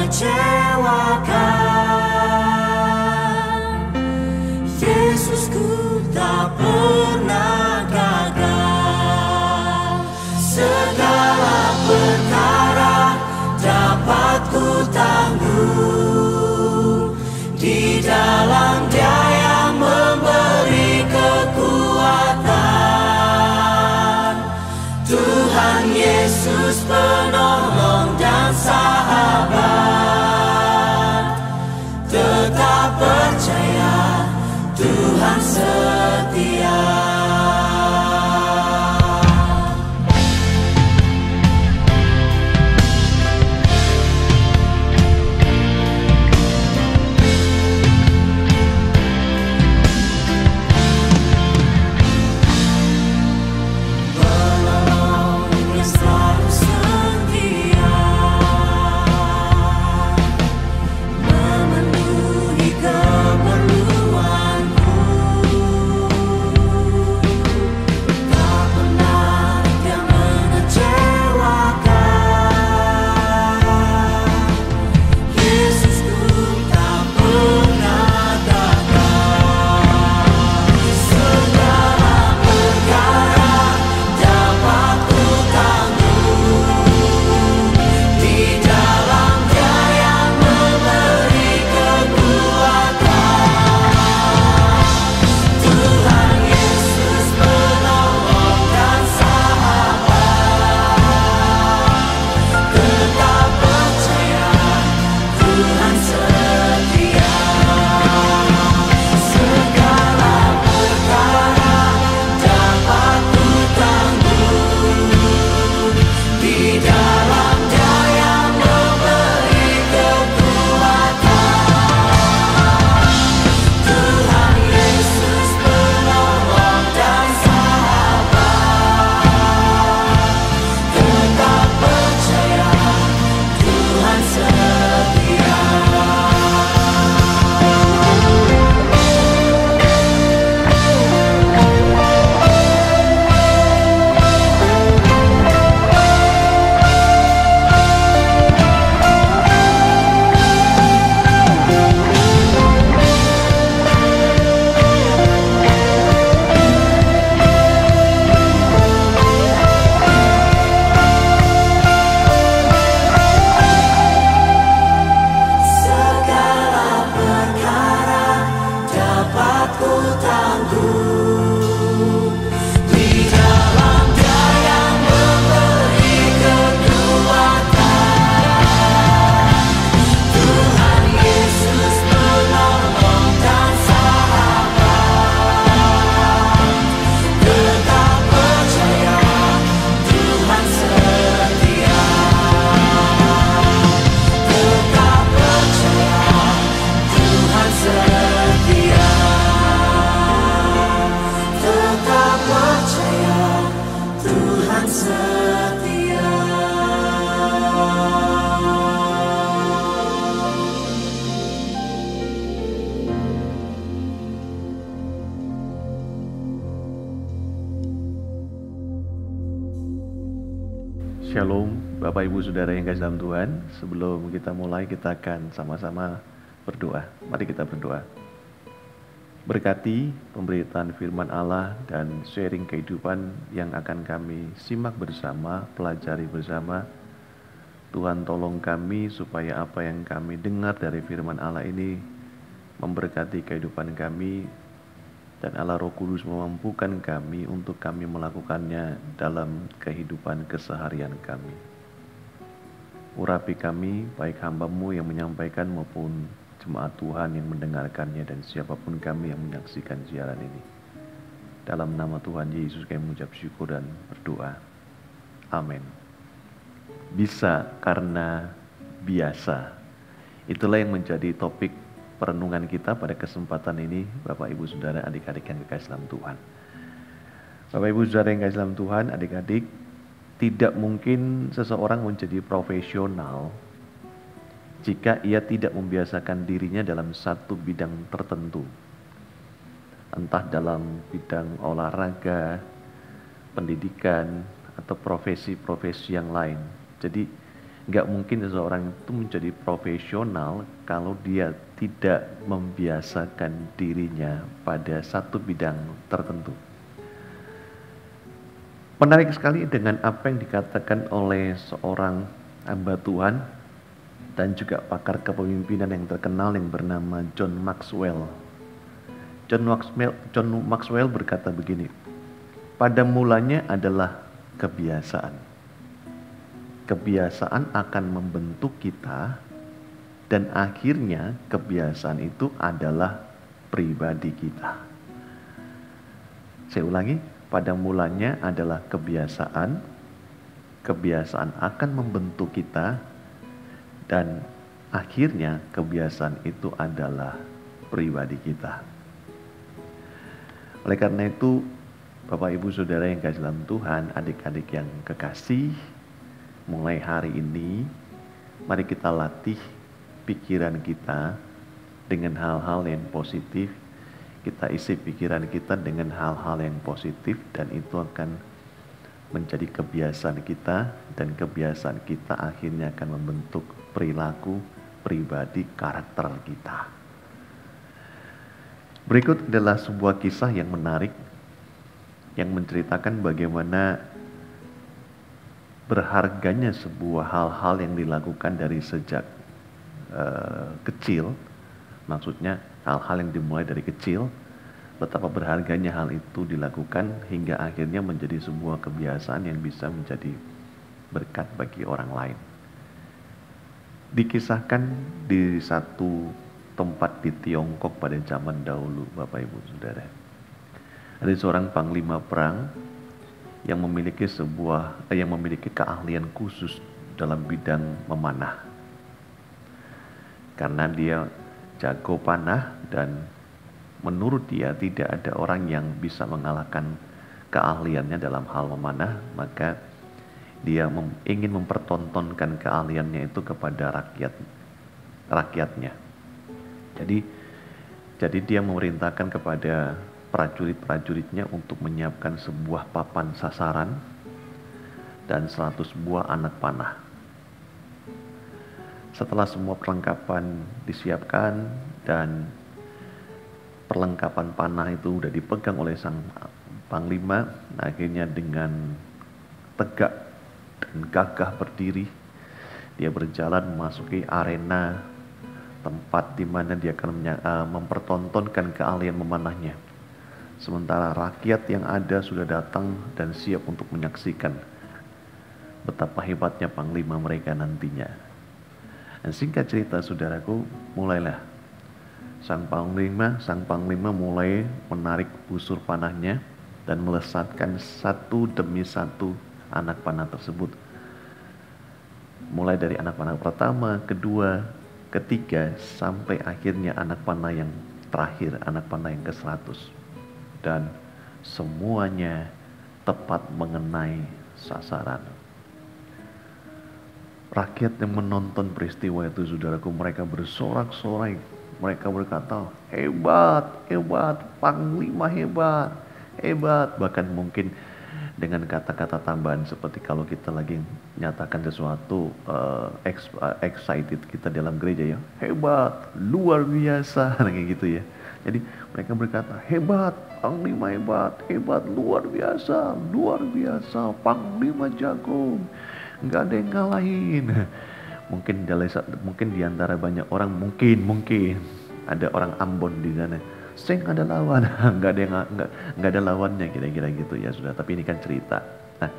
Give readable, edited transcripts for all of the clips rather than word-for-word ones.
mengecewakan. Yesusku tak pernah gagal. Segala perkara dapat ku tanggung di dalam Dia yang memberi kekuatan. Tuhan Yesus penolong dan sahabat. Tetap percaya Tuhan setia. Shalom, Bapak Ibu Saudara yang kasih dalam Tuhan. Sebelum kita mulai, kita akan sama-sama berdoa. Mari kita berdoa. Berkati pemberitaan firman Allah dan sharing kehidupan yang akan kami simak bersama, pelajari bersama. Tuhan tolong kami supaya apa yang kami dengar dari firman Allah ini memberkati kehidupan kami, dan Allah Roh Kudus memampukan kami untuk kami melakukannya dalam kehidupan keseharian kami. Urapi kami, baik hamba-Mu yang menyampaikan maupun jemaat Tuhan yang mendengarkannya, dan siapapun kami yang menyaksikan siaran ini. Dalam nama Tuhan Yesus kami mengucap syukur dan berdoa. Amin. Bisa karena biasa. Itulah yang menjadi topik perenungan kita pada kesempatan ini, Bapak Ibu Saudara, adik-adik yang dikasih dalam Tuhan. Bapak Ibu Saudara yang dikasih dalam Tuhan, adik-adik, tidak mungkin seseorang menjadi profesional jika ia tidak membiasakan dirinya dalam satu bidang tertentu. Entah dalam bidang olahraga, pendidikan, atau profesi-profesi yang lain. Jadi Nggak mungkin seseorang itu menjadi profesional kalau dia tidak membiasakan dirinya pada satu bidang tertentu. Menarik sekali dengan apa yang dikatakan oleh seorang hamba Tuhan dan juga pakar kepemimpinan yang terkenal yang bernama John Maxwell. John Maxwell berkata begini, pada mulanya adalah kebiasaan. Kebiasaan akan membentuk kita dan akhirnya kebiasaan itu adalah pribadi kita. Saya ulangi, pada mulanya adalah kebiasaan, kebiasaan akan membentuk kita dan akhirnya kebiasaan itu adalah pribadi kita. Oleh karena itu, Bapak Ibu Saudara yang kasih dalam Tuhan, adik-adik yang kekasih, mulai hari ini, mari kita latih pikiran kita dengan hal-hal yang positif. Kita isi pikiran kita dengan hal-hal yang positif dan itu akan menjadi kebiasaan kita dan kebiasaan kita akhirnya akan membentuk perilaku, pribadi, karakter kita. Berikut adalah sebuah kisah yang menarik yang menceritakan bagaimana berharganya sebuah hal-hal yang dilakukan dari sejak kecil, maksudnya hal-hal yang dimulai dari kecil, betapa berharganya hal itu dilakukan hingga akhirnya menjadi sebuah kebiasaan yang bisa menjadi berkat bagi orang lain. Dikisahkan di satu tempat di Tiongkok pada zaman dahulu, Bapak Ibu Saudara. Ada seorang panglima perang yang memiliki keahlian khusus dalam bidang memanah. Karena dia jago panah dan menurut dia tidak ada orang yang bisa mengalahkan keahliannya dalam hal memanah, maka dia ingin mempertontonkan keahliannya itu kepada rakyatnya. Jadi dia memerintahkan kepada prajurit-prajuritnya untuk menyiapkan sebuah papan sasaran dan 100 buah anak panah. Setelah semua perlengkapan disiapkan dan perlengkapan panah itu sudah dipegang oleh sang panglima, akhirnya dengan tegak dan gagah berdiri, dia berjalan memasuki arena tempat di mana dia akan mempertontonkan keahlian memanahnya. Sementara rakyat yang ada sudah datang dan siap untuk menyaksikan betapa hebatnya panglima mereka nantinya. Dan singkat cerita saudaraku, mulailah sang panglima mulai menarik busur panahnya dan melesatkan satu demi satu anak panah tersebut. Mulai dari anak panah pertama, kedua, ketiga, sampai akhirnya anak panah yang terakhir, anak panah yang ke-100. Dan semuanya tepat mengenai sasaran. Rakyat yang menonton peristiwa itu saudaraku, mereka bersorak-sorai, mereka berkata, hebat, hebat, panglima hebat, hebat. Bahkan mungkin dengan kata-kata tambahan seperti kalau kita lagi nyatakan sesuatu excited kita dalam gereja ya, hebat, luar biasa, kayak gitu ya. Jadi mereka berkata, hebat, panglima hebat, hebat, luar biasa, panglima jago, nggak ada yang ngalahin. Mungkin di antara banyak orang, mungkin ada orang Ambon di sana, saya nggak ada lawan, nggak ada lawannya, kira-kira gitu ya sudah. Tapi ini kan cerita. Nah,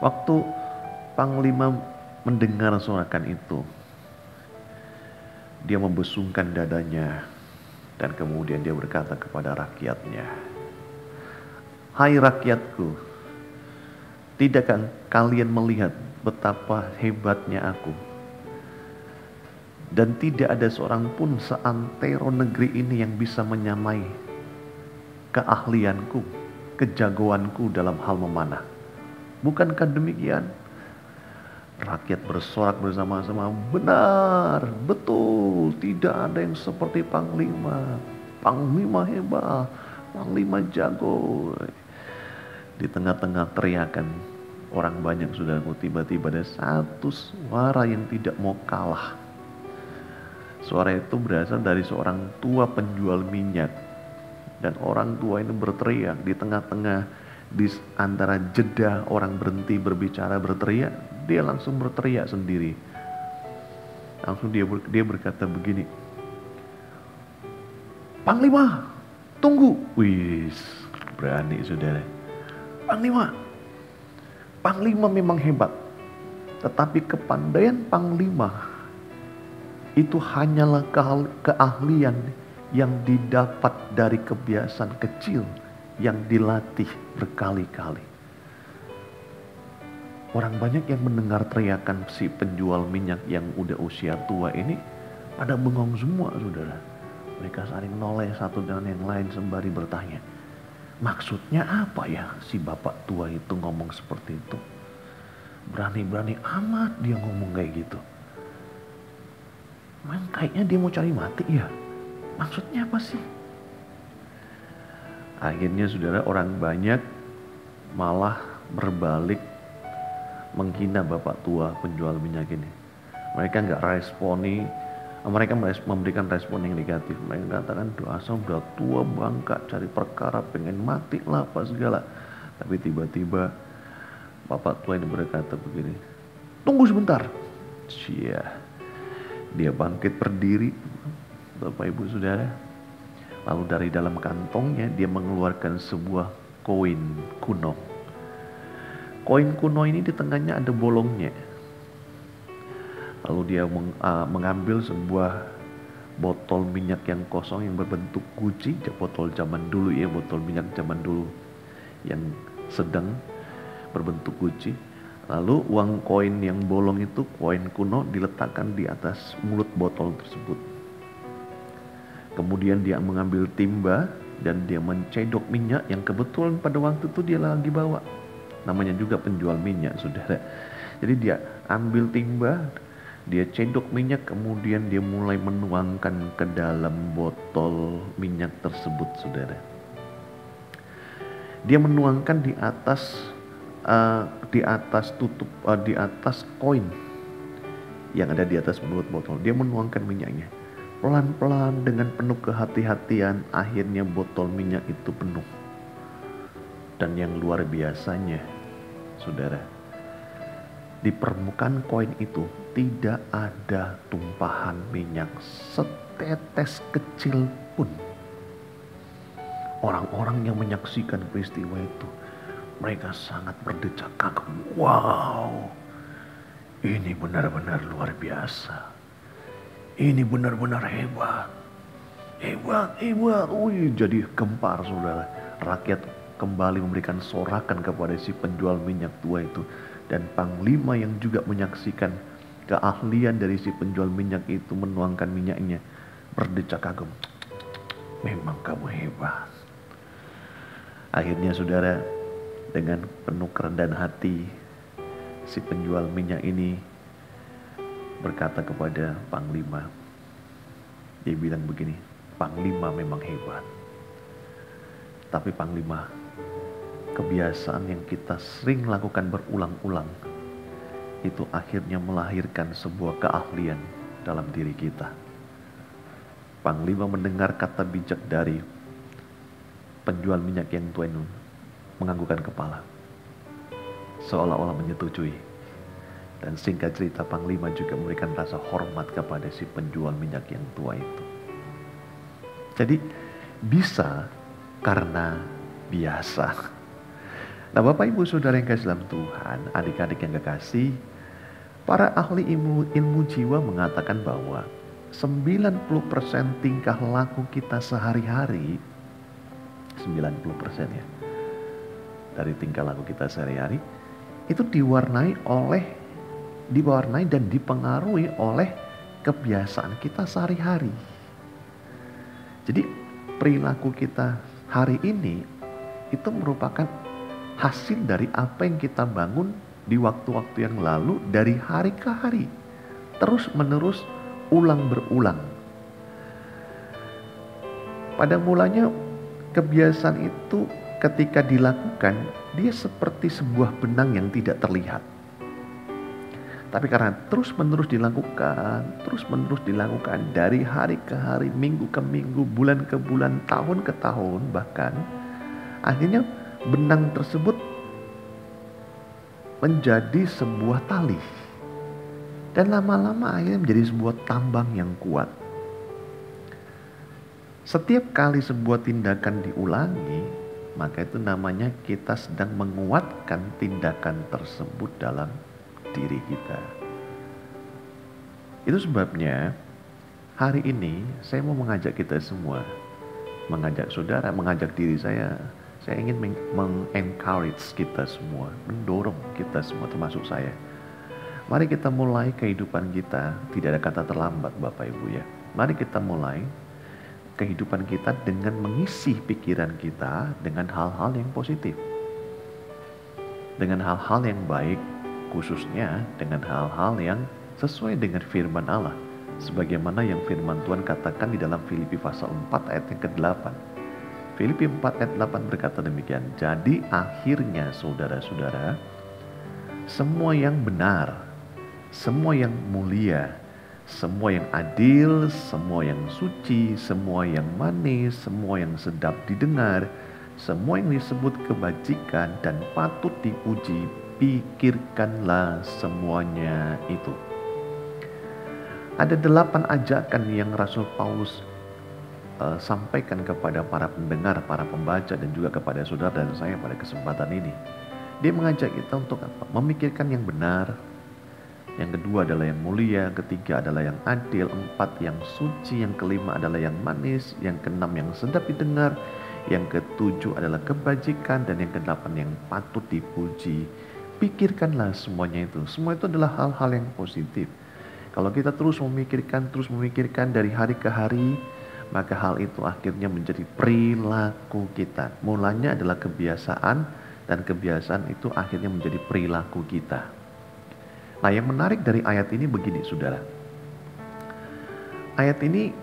waktu panglima mendengar sorakan itu, dia membesungkan dadanya. Dan kemudian dia berkata kepada rakyatnya, hai rakyatku, tidakkah kalian melihat betapa hebatnya aku? Dan tidak ada seorang pun seantero negeri ini yang bisa menyamai keahlianku, kejagoanku dalam hal memanah. Bukankah demikian? Rakyat bersorak bersama-sama, benar, betul, tidak ada yang seperti panglima. Panglima hebat, panglima jago. Di tengah-tengah teriakan orang banyak saudaraku, tiba-tiba ada satu suara yang tidak mau kalah. Suara itu berasal dari seorang tua penjual minyak. Dan orang tua ini berteriak di tengah-tengah, di antara jeda orang berhenti berbicara berteriak, dia langsung berteriak sendiri. Langsung dia berkata begini, "Panglima, tunggu." Wis, berani saudara. Panglima memang hebat. Tetapi kepandaian panglima itu hanyalah keahlian yang didapat dari kebiasaan kecil yang dilatih berkali-kali. Orang banyak yang mendengar teriakan si penjual minyak yang udah usia tua ini pada bengong semua saudara. Mereka saling noleh satu dengan yang lain sembari bertanya, maksudnya apa ya si bapak tua itu ngomong seperti itu? Berani-berani amat dia ngomong kayak gitu. Kayaknya dia mau cari mati ya. Maksudnya apa sih? Akhirnya saudara, orang banyak malah berbalik menghina bapak tua penjual minyak ini. Mereka nggak responi, mereka memberikan respon yang negatif. Mereka katakan, dosa udah tua bangka, cari perkara, pengen mati lah apa segala. Tapi tiba-tiba bapak tua ini berkata begini, "Tunggu sebentar." Dia bangkit berdiri, Bapak Ibu Saudara. Lalu dari dalam kantongnya dia mengeluarkan sebuah koin kuno. Koin kuno ini di tengahnya ada bolongnya. Lalu dia mengambil sebuah botol minyak yang kosong yang berbentuk guci, botol zaman dulu ya, botol minyak zaman dulu yang sedang berbentuk guci. Lalu uang koin yang bolong itu, koin kuno, diletakkan di atas mulut botol tersebut. Kemudian dia mengambil timba dan dia mencedok minyak yang kebetulan pada waktu itu dia lagi bawa. Namanya juga penjual minyak, saudara. Jadi dia ambil timba, dia cedok minyak, kemudian dia mulai menuangkan ke dalam botol minyak tersebut, saudara. Dia menuangkan di atas koin yang ada di atas mulut botol. Dia menuangkan minyaknya pelan-pelan dengan penuh kehati-hatian. Akhirnya botol minyak itu penuh. Dan yang luar biasanya, saudara, di permukaan koin itu tidak ada tumpahan minyak setetes kecil pun. Orang-orang yang menyaksikan peristiwa itu, mereka sangat berdecak kagum. Wow, ini benar-benar luar biasa. Ini benar-benar hebat. Jadi gempar saudara. Rakyat kembali memberikan sorakan kepada si penjual minyak tua itu. Dan panglima yang juga menyaksikan keahlian dari si penjual minyak itu menuangkan minyaknya, berdecak kagum. Memang kamu hebat. Akhirnya saudara, dengan penuh kerendahan hati, si penjual minyak ini berkata kepada panglima. Dia bilang begini, "Panglima memang hebat. Tapi panglima, kebiasaan yang kita sering lakukan berulang-ulang itu akhirnya melahirkan sebuah keahlian dalam diri kita." Panglima mendengar kata bijak dari penjual minyak yang tua itu, menganggukkan kepala, seolah-olah menyetujui. Dan singkat cerita, panglima juga memberikan rasa hormat kepada si penjual minyak yang tua itu. Jadi bisa karena biasa. Nah, Bapak Ibu Saudara yang kasih dalam Tuhan, adik-adik yang kekasih, para ahli ilmu jiwa mengatakan bahwa 90% tingkah laku kita sehari-hari, 90% ya, dari tingkah laku kita sehari-hari itu diwarnai dan dipengaruhi oleh kebiasaan kita sehari-hari. Jadi perilaku kita hari ini itu merupakan hasil dari apa yang kita bangun di waktu-waktu yang lalu, dari hari ke hari, terus menerus, ulang berulang. Pada mulanya kebiasaan itu ketika dilakukan, dia seperti sebuah benang yang tidak terlihat. Tapi karena terus-menerus dilakukan dari hari ke hari, minggu ke minggu, bulan ke bulan, tahun ke tahun bahkan, akhirnya benang tersebut menjadi sebuah tali. Dan lama-lama akhirnya menjadi sebuah tambang yang kuat. Setiap kali sebuah tindakan diulangi, maka itu namanya kita sedang menguatkan tindakan tersebut dalam diri kita. Itu sebabnya hari ini saya mau mengajak kita semua, mengajak saudara, mengajak diri saya ingin mengencourage kita semua, mendorong kita semua termasuk saya. Mari kita mulai kehidupan kita, tidak ada kata terlambat Bapak Ibu ya. Mari kita mulai kehidupan kita dengan mengisi pikiran kita dengan hal-hal yang positif. Dengan hal-hal yang baik, khususnya dengan hal-hal yang sesuai dengan firman Allah. Sebagaimana yang firman Tuhan katakan di dalam Filipi pasal 4 ayat yang ke-8. Filipi 4 ayat 8 berkata demikian. Jadi akhirnya saudara-saudara, semua yang benar, semua yang mulia, semua yang adil, semua yang suci, semua yang manis, semua yang sedap didengar, semua yang disebut kebajikan dan patut dipuji, pikirkanlah semuanya itu. Ada 8 ajakan yang Rasul Paulus sampaikan kepada para pendengar, para pembaca dan juga kepada saudara dan saya pada kesempatan ini. Dia mengajak kita untuk apa? Memikirkan yang benar. Yang kedua adalah yang mulia, ketiga adalah yang adil, 4 yang suci, yang kelima adalah yang manis, yang keenam yang sedap didengar, yang ketujuh adalah kebajikan, dan yang kedelapan yang patut dipuji. Pikirkanlah semuanya itu. Semua itu adalah hal-hal yang positif. Kalau kita terus memikirkan dari hari ke hari, maka hal itu akhirnya menjadi perilaku kita. Mulanya adalah kebiasaan, dan kebiasaan itu akhirnya menjadi perilaku kita. Nah, yang menarik dari ayat ini begini, saudara. Ayat ini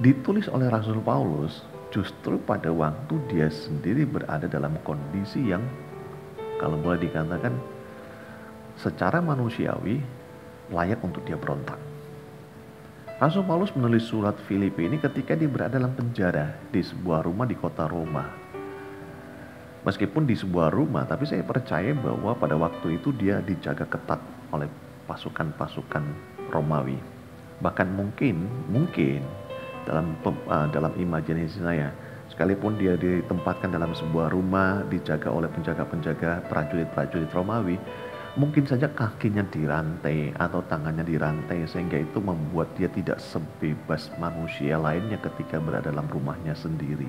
ditulis oleh Rasul Paulus justru pada waktu dia sendiri berada dalam kondisi yang, kalau boleh dikatakan, secara manusiawi layak untuk dia berontak. Rasul Paulus menulis surat Filipi ini ketika dia berada dalam penjara di sebuah rumah di kota Roma. Meskipun di sebuah rumah, tapi saya percaya bahwa pada waktu itu dia dijaga ketat oleh pasukan-pasukan Romawi. Bahkan mungkin dalam imajinasi saya, sekalipun dia ditempatkan dalam sebuah rumah dijaga oleh penjaga-penjaga prajurit-prajurit Romawi, mungkin saja kakinya dirantai atau tangannya dirantai, sehingga itu membuat dia tidak sebebas manusia lainnya ketika berada dalam rumahnya sendiri.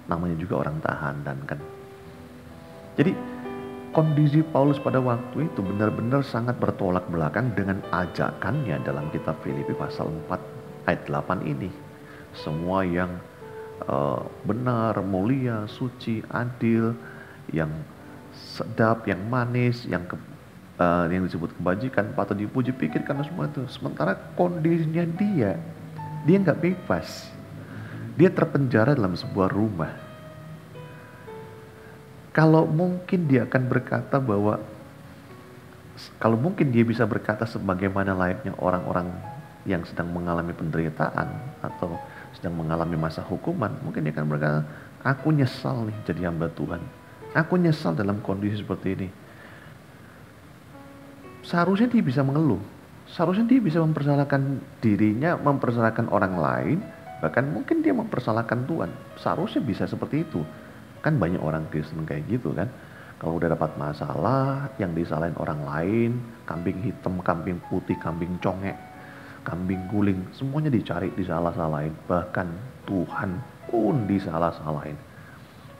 Namanya juga orang tahanan kan. Jadi kondisi Paulus pada waktu itu benar-benar sangat bertolak belakang dengan ajakannya dalam kitab Filipi pasal 4 ayat 8 ini. Semua yang benar, mulia, suci, adil, yang sedap, yang manis, yang disebut kebajikan, patut dipuji, pikirkan semua itu. Sementara kondisinya dia nggak bebas. Dia terpenjara dalam sebuah rumah. Kalau mungkin dia bisa berkata sebagaimana layaknya orang-orang yang sedang mengalami penderitaan atau sedang mengalami masa hukuman, mungkin dia akan berkata, aku nyesal nih jadi hamba Tuhan. Aku nyesal dalam kondisi seperti ini. Seharusnya dia bisa mengeluh. Seharusnya dia bisa mempersalahkan dirinya, mempersalahkan orang lain, bahkan mungkin dia mempersalahkan Tuhan. Seharusnya bisa seperti itu. Kan banyak orang Kristen kayak gitu kan. Kalau udah dapat masalah, yang disalahin orang lain, kambing hitam, kambing putih, kambing congek, kambing guling, semuanya dicari, disalah-salahin. Bahkan Tuhan pun disalah-salahin.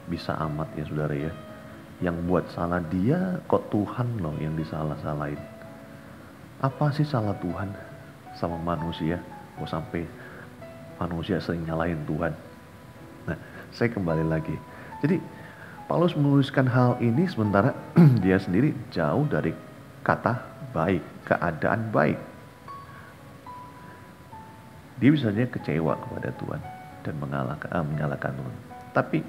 Bisa amat ya saudara ya. Yang buat salah dia, kok Tuhan loh yang disalah-salahin. Apa sih salah Tuhan sama manusia? Kok sampai manusia sering nyalahin Tuhan? Nah, saya kembali lagi. Jadi Paulus menuliskan hal ini sementara dia sendiri jauh dari kata baik, keadaan baik. Dia bisa saja kecewa kepada Tuhan dan menyalahkan Tuhan. Tapi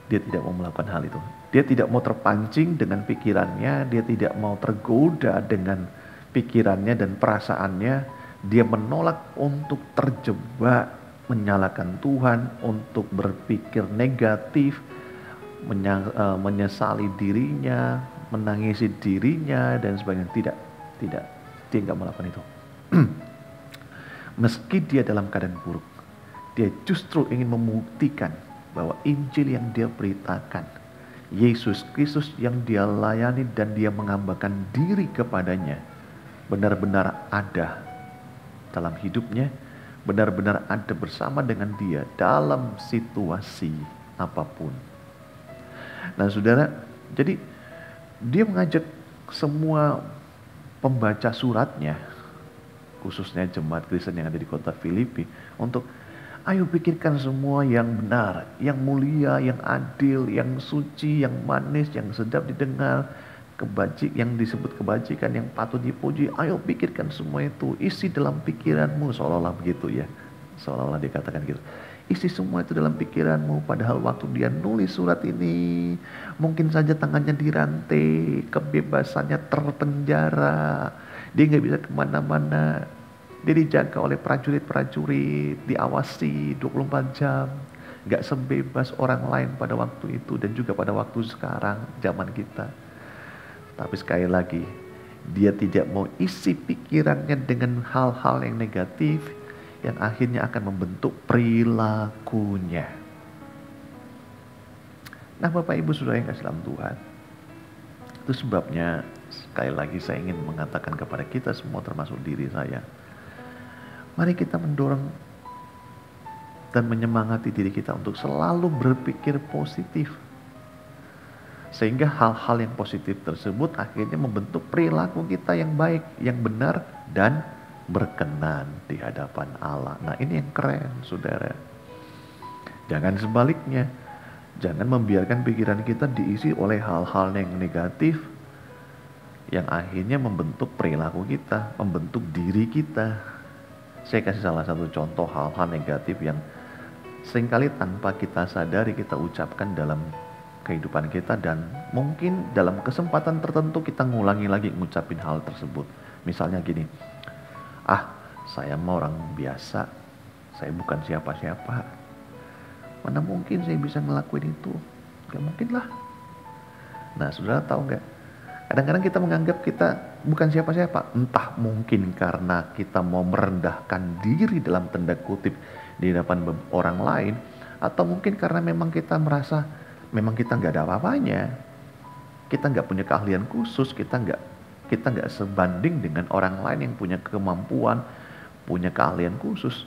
dia tidak mau melakukan hal itu. Dia tidak mau terpancing dengan pikirannya, dia tidak mau tergoda dengan pikirannya dan perasaannya. Dia menolak untuk terjebak, menyalahkan Tuhan, untuk berpikir negatif, menyesali dirinya, menangisi dirinya, dan sebagainya. Tidak. Dia nggak melakukan itu. Meski dia dalam keadaan buruk, dia justru ingin membuktikan bahwa Injil yang dia beritakan, Yesus Kristus yang dia layani dan dia menghambakan diri kepadanya, benar-benar ada dalam hidupnya, benar-benar ada bersama dengan dia dalam situasi apapun. Nah saudara, jadi dia mengajak semua pembaca suratnya, khususnya jemaat Kristen yang ada di kota Filipi, untuk ayo pikirkan semua yang benar, yang mulia, yang adil, yang suci, yang manis, yang sedap didengar, yang disebut kebajikan, yang patut dipuji. Ayo pikirkan semua itu, isi dalam pikiranmu, seolah-olah begitu ya, seolah-olah dikatakan gitu. Isi semua itu dalam pikiranmu, padahal waktu dia nulis surat ini, mungkin saja tangannya dirantai, kebebasannya terpenjara, dia nggak bisa kemana-mana, dia dijaga oleh prajurit-prajurit, diawasi 24 jam, nggak sebebas orang lain pada waktu itu dan juga pada waktu sekarang, zaman kita. Tapi sekali lagi, dia tidak mau isi pikirannya dengan hal-hal yang negatif, yang akhirnya akan membentuk perilakunya. Nah Bapak Ibu Saudara yang kasih dalam Tuhan, itu sebabnya sekali lagi saya ingin mengatakan kepada kita semua termasuk diri saya, mari kita mendorong dan menyemangati diri kita untuk selalu berpikir positif. Sehingga hal-hal yang positif tersebut akhirnya membentuk perilaku kita yang baik, yang benar, dan berkenan di hadapan Allah. Nah ini yang keren saudara. Jangan sebaliknya. Jangan membiarkan pikiran kita diisi oleh hal-hal yang negatif, yang akhirnya membentuk perilaku kita, membentuk diri kita. Saya kasih salah satu contoh hal-hal negatif yang seringkali tanpa kita sadari kita ucapkan dalam kehidupan kita, dan mungkin dalam kesempatan tertentu kita ngulangi lagi ngucapin hal tersebut. Misalnya gini, saya mah orang biasa, saya bukan siapa-siapa, mana mungkin saya bisa ngelakuin itu, gak mungkin lah. Nah saudara tahu gak, kadang-kadang kita menganggap kita bukan siapa-siapa, entah mungkin karena kita mau merendahkan diri dalam tanda kutip di hadapan orang lain, atau mungkin karena memang kita merasa memang kita nggak ada apa-apanya, kita nggak punya keahlian khusus, kita nggak sebanding dengan orang lain yang punya kemampuan, punya keahlian khusus.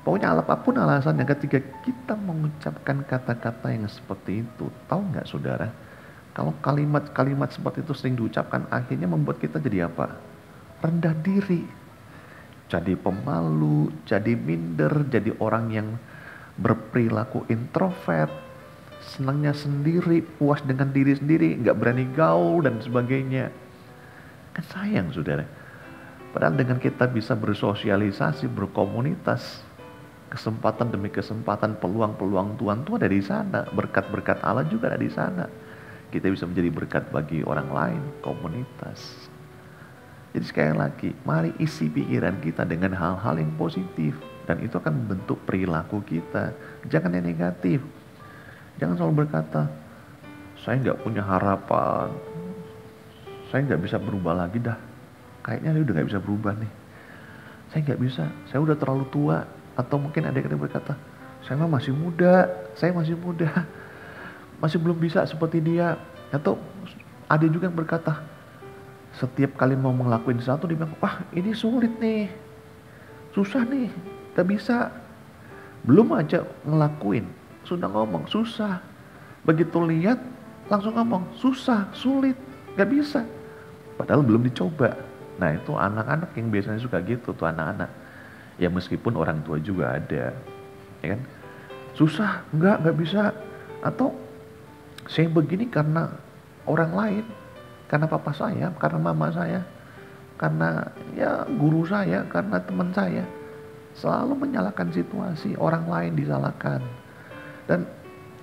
Pokoknya apapun alasannya, ketika kita mengucapkan kata-kata yang seperti itu, tahu nggak saudara, kalau kalimat-kalimat seperti itu sering diucapkan, akhirnya membuat kita jadi apa? Rendah diri, jadi pemalu, jadi minder, jadi orang yang berperilaku introvert, senangnya sendiri, puas dengan diri sendiri, nggak berani gaul dan sebagainya. Kan sayang saudara. Padahal dengan kita bisa bersosialisasi, berkomunitas, kesempatan demi kesempatan, peluang-peluang Tuhan itu ada di sana, berkat-berkat Allah juga ada di sana. Kita bisa menjadi berkat bagi orang lain, komunitas. Jadi sekali lagi, mari isi pikiran kita dengan hal-hal yang positif, dan itu akan membentuk perilaku kita. Jangan yang negatif. Jangan selalu berkata, saya nggak punya harapan, saya nggak bisa berubah lagi dah. Kayaknya dia udah nggak bisa berubah nih. Saya nggak bisa, saya udah terlalu tua. Atau mungkin ada yang berkata, saya masih muda, masih belum bisa seperti dia. Atau ada juga yang berkata, setiap kali mau ngelakuin sesuatu dia bilang, wah ini sulit nih, susah nih, gak bisa. Belum aja ngelakuin, sudah ngomong susah. Begitu lihat langsung ngomong susah, sulit, gak bisa. Padahal belum dicoba. Nah itu anak-anak yang biasanya suka gitu tuh, anak-anak. Ya meskipun orang tua juga ada, ya kan? Susah, enggak bisa. Atau saya begini karena orang lain, karena papa saya, karena mama saya, karena ya guru saya, karena teman saya. Selalu menyalahkan situasi, orang lain disalahkan. Dan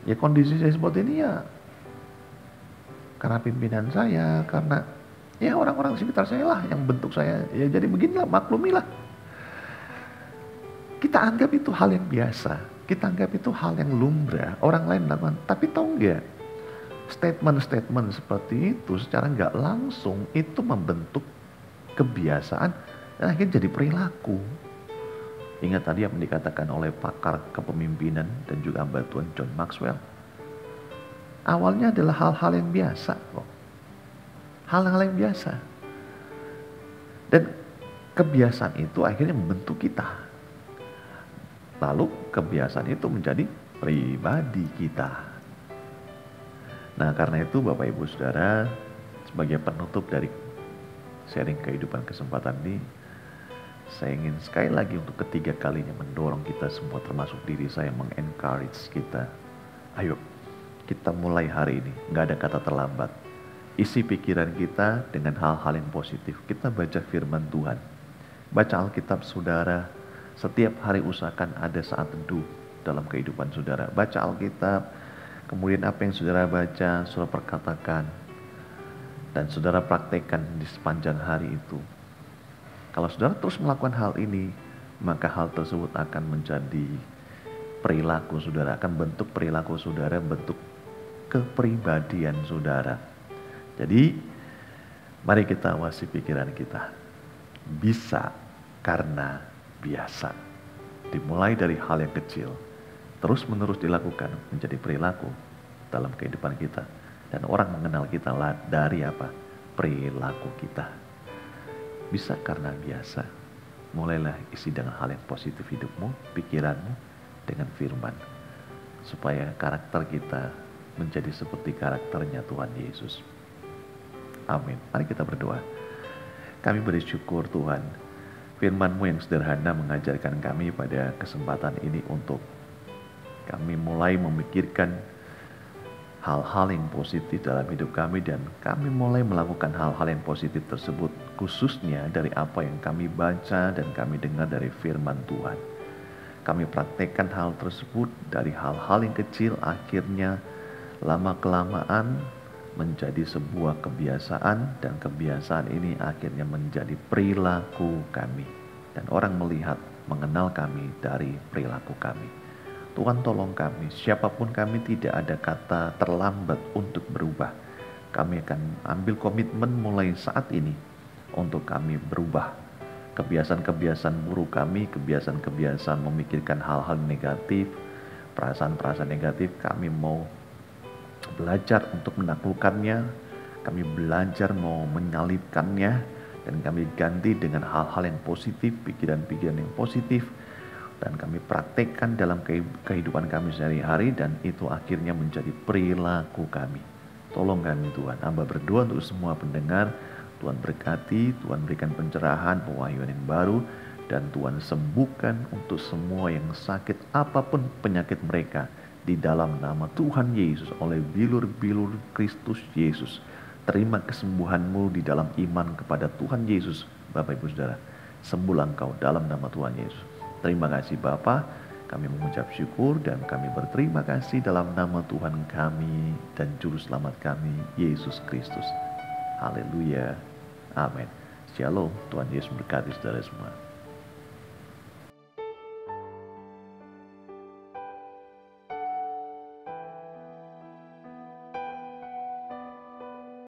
Ya kondisi saya seperti ini ya karena pimpinan saya, karena ya orang-orang sekitar saya lah yang bentuk saya. Ya jadi beginilah, maklumilah. Kita anggap itu hal yang biasa, kita anggap itu hal yang lumrah, orang lain melakukan. Tapi tahu nggak, statement-statement seperti itu secara nggak langsung itu membentuk kebiasaan dan akhirnya jadi perilaku. Ingat tadi yang dikatakan oleh pakar kepemimpinan dan juga hamba Tuhan John Maxwell. Awalnya adalah hal-hal yang biasa kok. Hal-hal yang biasa. Dan kebiasaan itu akhirnya membentuk kita. Lalu kebiasaan itu menjadi pribadi kita. Nah karena itu Bapak Ibu Saudara, sebagai penutup dari sharing kehidupan kesempatan ini, saya ingin sekali lagi untuk ketiga kalinya mendorong kita semua, termasuk diri saya, mengencourage kita. Ayo kita mulai hari ini, nggak ada kata terlambat. Isi pikiran kita dengan hal-hal yang positif. Kita baca firman Tuhan, baca Alkitab saudara. Setiap hari usahakan ada saat teduh dalam kehidupan saudara. Baca Alkitab, kemudian apa yang saudara baca, saudara perkatakan, dan saudara praktekkan di sepanjang hari itu. Kalau saudara terus melakukan hal ini, maka hal tersebut akan menjadi perilaku saudara, akan bentuk perilaku saudara, bentuk kepribadian saudara. Jadi, mari kita awasi pikiran kita. Bisa karena biasa. Dimulai dari hal yang kecil, terus menerus dilakukan menjadi perilaku dalam kehidupan kita. Dan orang mengenal kita dari apa? Perilaku kita. Bisa karena biasa. Mulailah isi dengan hal yang positif hidupmu, pikiranmu, dengan firman. Supaya karakter kita menjadi seperti karakternya Tuhan Yesus. Amin. Mari kita berdoa. Kami bersyukur Tuhan, firman-Mu yang sederhana mengajarkan kami pada kesempatan ini untuk kami mulai memikirkan hal-hal yang positif dalam hidup kami, dan kami mulai melakukan hal-hal yang positif tersebut khususnya dari apa yang kami baca dan kami dengar dari firman Tuhan. Kami praktekkan hal tersebut dari hal-hal yang kecil, akhirnya lama-kelamaan menjadi sebuah kebiasaan, dan kebiasaan ini akhirnya menjadi perilaku kami. Dan orang melihat, mengenal kami dari perilaku kami. Tuhan tolong kami, siapapun kami, tidak ada kata terlambat untuk berubah. Kami akan ambil komitmen mulai saat ini untuk kami berubah. Kebiasaan-kebiasaan buruk kami, kebiasaan-kebiasaan memikirkan hal-hal negatif, perasaan-perasaan negatif, kami mau belajar untuk menaklukkannya, kami belajar mau menyalibkannya, dan kami ganti dengan hal-hal yang positif, pikiran-pikiran yang positif, dan kami praktekkan dalam kehidupan kami sehari-hari, dan itu akhirnya menjadi perilaku kami. Tolong kami Tuhan. Hamba berdoa untuk semua pendengar, Tuhan berkati, Tuhan berikan pencerahan, pewahyuan yang baru, dan Tuhan sembuhkan untuk semua yang sakit, apapun penyakit mereka, di dalam nama Tuhan Yesus, oleh bilur-bilur Kristus Yesus. Terima kesembuhan-Mu di dalam iman kepada Tuhan Yesus. Bapak Ibu Saudara, sembuhlah engkau dalam nama Tuhan Yesus. Terima kasih Bapa, kami mengucap syukur dan kami berterima kasih dalam nama Tuhan kami dan Juru Selamat kami, Yesus Kristus. Haleluya. Amin. Shalom. Tuhan Yesus berkati saudara semua.